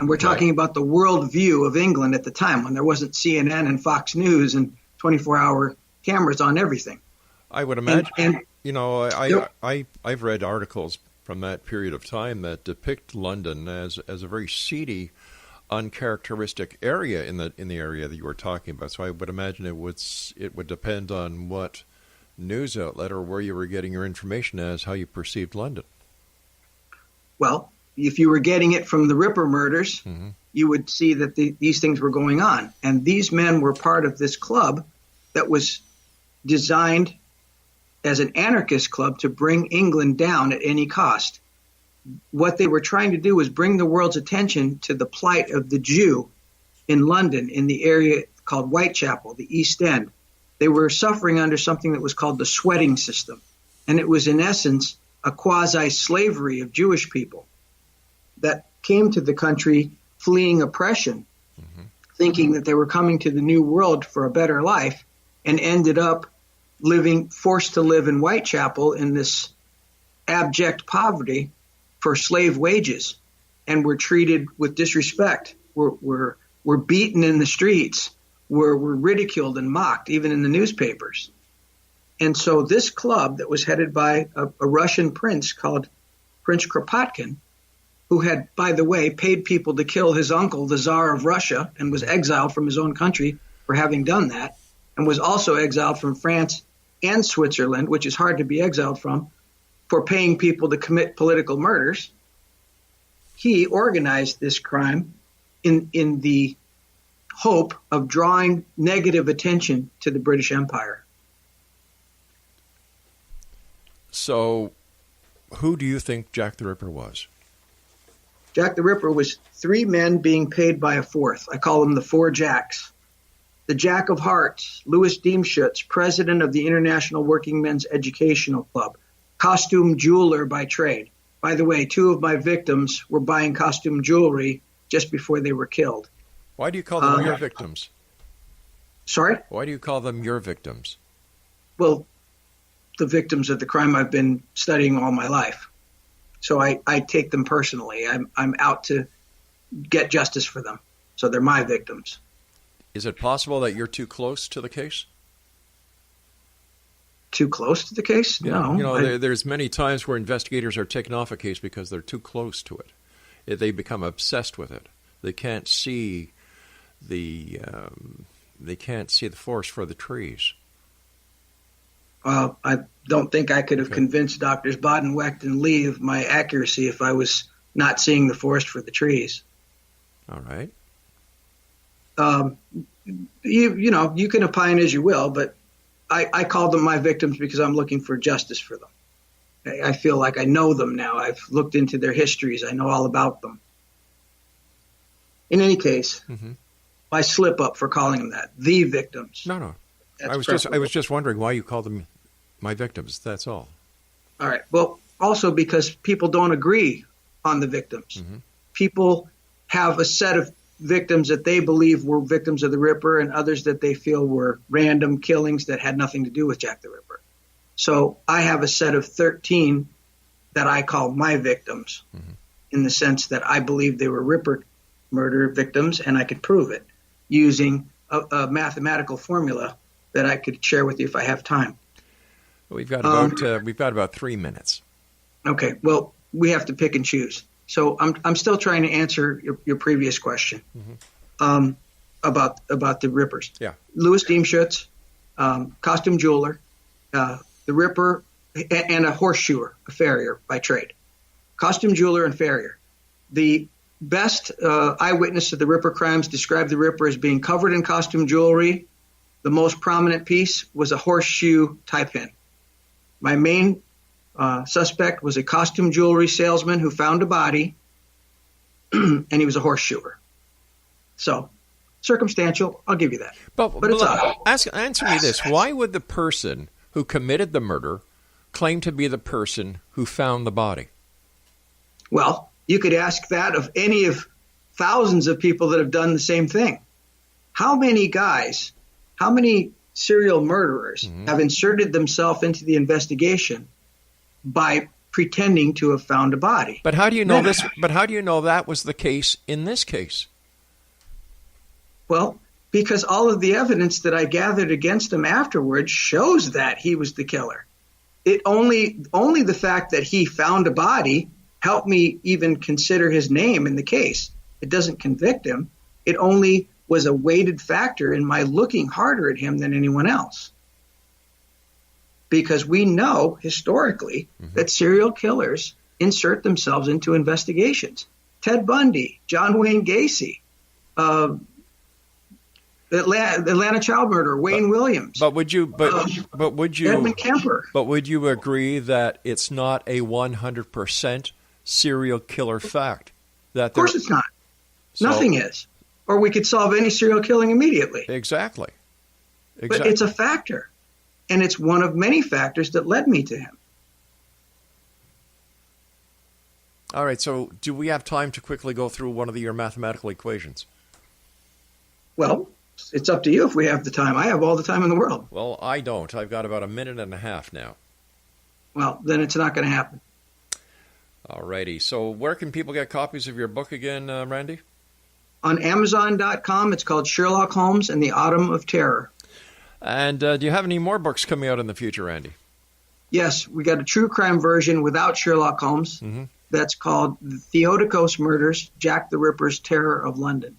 And we're talking about the world view of England at the time when there wasn't CNN and Fox News and 24-hour cameras on everything. I would imagine, I've read articles from that period of time that depict London as a very seedy, uncharacteristic area in the area that you were talking about. So I would imagine it would depend on what news outlet or where you were getting your information as how you perceived London. Well, if you were getting it from the Ripper murders, you would see that these things were going on. And these men were part of this club that was designed as an anarchist club to bring England down at any cost. What they were trying to do was bring the world's attention to the plight of the Jew in London, in the area called Whitechapel, the East End. They were suffering under something that was called the sweating system. And it was, in essence, a quasi-slavery of Jewish people. that came to the country fleeing oppression, thinking that they were coming to the New World for a better life, and ended up forced to live in Whitechapel in this abject poverty for slave wages, and were treated with disrespect. Were beaten in the streets, were ridiculed and mocked, even in the newspapers. And so this club that was headed by a Russian prince called Prince Kropotkin, who had, by the way, paid people to kill his uncle, the Tsar of Russia, and was exiled from his own country for having done that, and was also exiled from France and Switzerland, which is hard to be exiled from, for paying people to commit political murders. He organized this crime in the hope of drawing negative attention to the British Empire. So, who do you think Jack the Ripper was? Jack the Ripper was three men being paid by a fourth. I call them the Four Jacks. The Jack of Hearts, Louis Diemschutz, president of the International Working Men's Educational Club, costume jeweler by trade. By the way, two of my victims were buying costume jewelry just before they were killed. Why do you call them your victims? Sorry? Why do you call them your victims? Well, the victims of the crime I've been studying all my life. So I take them personally. I'm out to get justice for them. So they're my victims. Is it possible that you're too close to the case? Too close to the case? Yeah. No. There's many times where investigators are taken off a case because they're too close to it. They become obsessed with it. They can't see the forest for the trees. Well, I don't think I could have convinced Doctors Baden, Wecht, and Lee of my accuracy if I was not seeing the forest for the trees. All right. You can opine as you will, but I call them my victims because I'm looking for justice for them. I feel like I know them now. I've looked into their histories. I know all about them. In any case, I slip up for calling them that. The victims. No. That's I was just wondering why you called them my victims. That's all. All right. Well, also because people don't agree on the victims. People have a set of victims that they believe were victims of the Ripper, and others that they feel were random killings that had nothing to do with Jack the Ripper. So I have a set of 13 that I call my victims, in the sense that I believe they were Ripper murder victims, and I could prove it using a mathematical formula that I could share with you if I have time. We've got about 3 minutes. Okay. Well, we have to pick and choose. So I'm still trying to answer your previous question about the Rippers. Yeah. Louis Diemschutz, costume jeweler, the Ripper, and a horseshoer, a farrier by trade. Costume jeweler and farrier. The best eyewitness to the Ripper crimes described the Ripper as being covered in costume jewelry. The most prominent piece was a horseshoe tie pin. My main suspect was a costume jewelry salesman who found a body, and he was a horseshoer. So, circumstantial, I'll give you that. But it's answer me this. Why would the person who committed the murder claim to be the person who found the body? Well, you could ask that of any of thousands of people that have done the same thing. How many serial murderers have inserted themselves into the investigation by pretending to have found a body? But how do you know this? But how do you know that was the case in this case? Well, because all of the evidence that I gathered against him afterwards shows that he was the killer. It only the fact that he found a body helped me even consider his name in the case. It doesn't convict him. It only was a weighted factor in my looking harder at him than anyone else. Because we know historically that serial killers insert themselves into investigations. Ted Bundy, John Wayne Gacy, Atlanta child murderer, Wayne Williams. But would you Edmund Kemper. But would you agree that it's not a 100% serial killer fact? Of course it's not. Nothing is. Or we could solve any serial killing immediately. Exactly. But it's a factor. And it's one of many factors that led me to him. All right, so do we have time to quickly go through one of your mathematical equations? Well, it's up to you if we have the time. I have all the time in the world. Well, I don't. I've got about a minute and a half now. Well, then it's not going to happen. All righty. So where can people get copies of your book again, Randy? On Amazon.com, it's called Sherlock Holmes and the Autumn of Terror. And do you have any more books coming out in the future, Randy? Yes, we got a true crime version without Sherlock Holmes. Mm-hmm. That's called The Theodokos Murders, Jack the Ripper's Terror of London.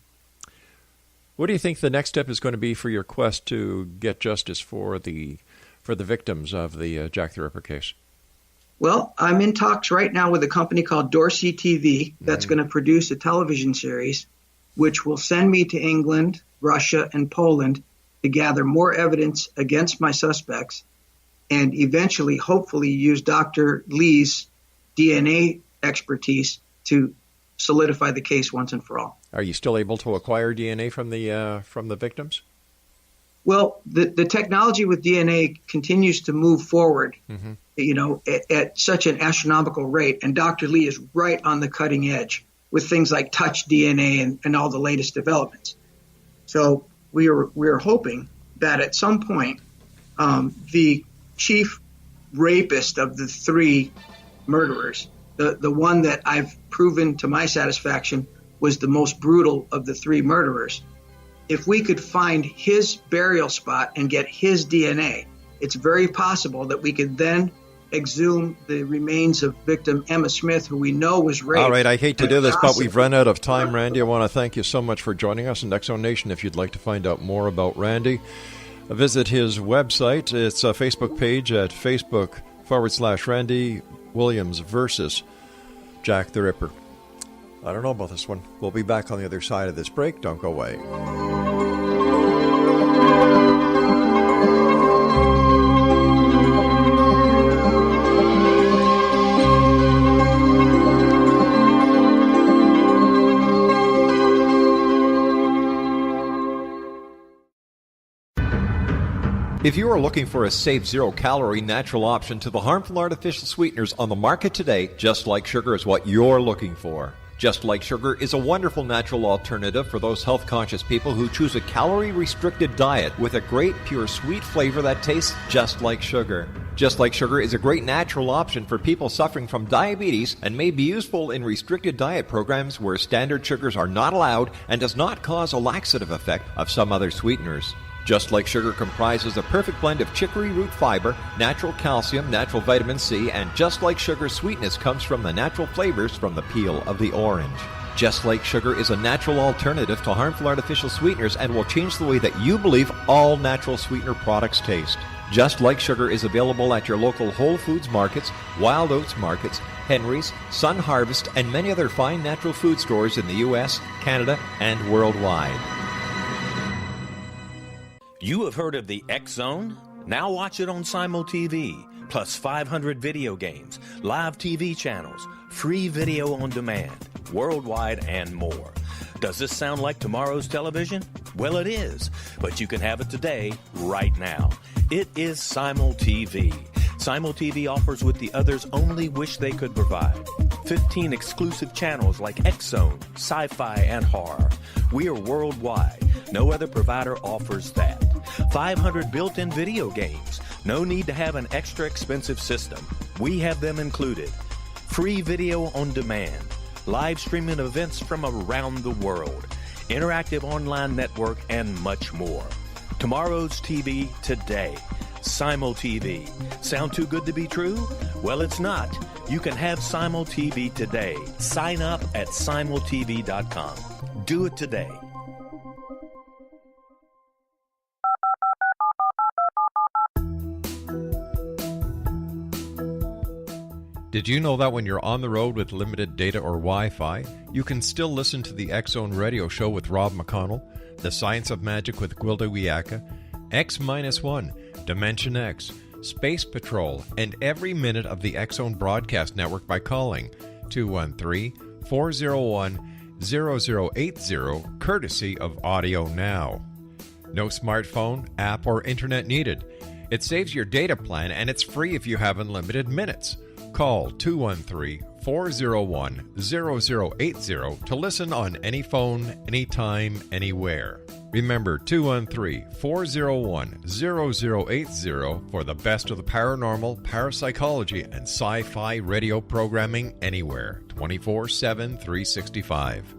What do you think the next step is going to be for your quest to get justice for the victims of the Jack the Ripper case? Well, I'm in talks right now with a company called Dorsey TV that's going to produce a television series which will send me to England, Russia, and Poland to gather more evidence against my suspects and eventually, hopefully, use Dr. Lee's DNA expertise to solidify the case once and for all. Are you still able to acquire DNA from the victims? Well, the technology with DNA continues to move forward, at such an astronomical rate. And Dr. Lee is right on the cutting edge with things like touch DNA and all the latest developments. So we are hoping that at some point, the chief rapist of the three murderers, the one that I've proven to my satisfaction was the most brutal of the three murderers, if we could find his burial spot and get his DNA, it's very possible that we could then exhume the remains of victim Emma Smith, who we know was raped. All right, I hate to do this, but we've run out of time, Randy. I want to thank you so much for joining us. And X Zone Nation, if you'd like to find out more about Randy, visit his website. It's a Facebook page at Facebook.com/Randy Williams versus Jack the Ripper. I don't know about this one. We'll be back on the other side of this break. Don't go away. If you are looking for a safe, zero-calorie, natural option to the harmful artificial sweeteners on the market today, Just Like Sugar is what you're looking for. Just Like Sugar is a wonderful natural alternative for those health-conscious people who choose a calorie-restricted diet with a great, pure, sweet flavor that tastes just like sugar. Just Like Sugar is a great natural option for people suffering from diabetes and may be useful in restricted diet programs where standard sugars are not allowed and does not cause a laxative effect of some other sweeteners. Just Like Sugar comprises a perfect blend of chicory root fiber, natural calcium, natural vitamin C, and Just Like Sugar's sweetness comes from the natural flavors from the peel of the orange. Just Like Sugar is a natural alternative to harmful artificial sweeteners and will change the way that you believe all natural sweetener products taste. Just Like Sugar is available at your local Whole Foods markets, Wild Oats markets, Henry's, Sun Harvest, and many other fine natural food stores in the U.S., Canada, and worldwide. You have heard of the X Zone? Now watch it on Simul TV, plus 500 video games, live TV channels, free video on demand, worldwide, and more. Does this sound like tomorrow's television? Well, it is, but you can have it today, right now. It is Simul TV. Simul TV offers what the others only wish they could provide. 15 exclusive channels like X Zone, Sci-Fi, and Horror. We are worldwide. No other provider offers that. 500 built-in video games. No need to have an extra expensive system. We have them included. Free video on demand. Live streaming events from around the world. Interactive online network, and much more. Tomorrow's TV today. Simul TV. Sound too good to be true? Well, it's not. You can have Simul TV today. Sign up at simultv.com. Do it today. Did you know that when you're on the road with limited data or Wi-Fi, you can still listen to the X Zone Radio Show with Rob McConnell, The Science of Magic with Gwilda Wiyaka, X-1, Dimension X, Space Patrol, and every minute of the X Zone broadcast network by calling 213-401-0080, courtesy of Audio Now. No smartphone, app, or internet needed. It saves your data plan, and it's free if you have unlimited minutes. Call 213-401-0080 to listen on any phone, anytime, anywhere. Remember 213-401-0080 for the best of the paranormal, parapsychology, and sci-fi radio programming anywhere, 24/7, 365.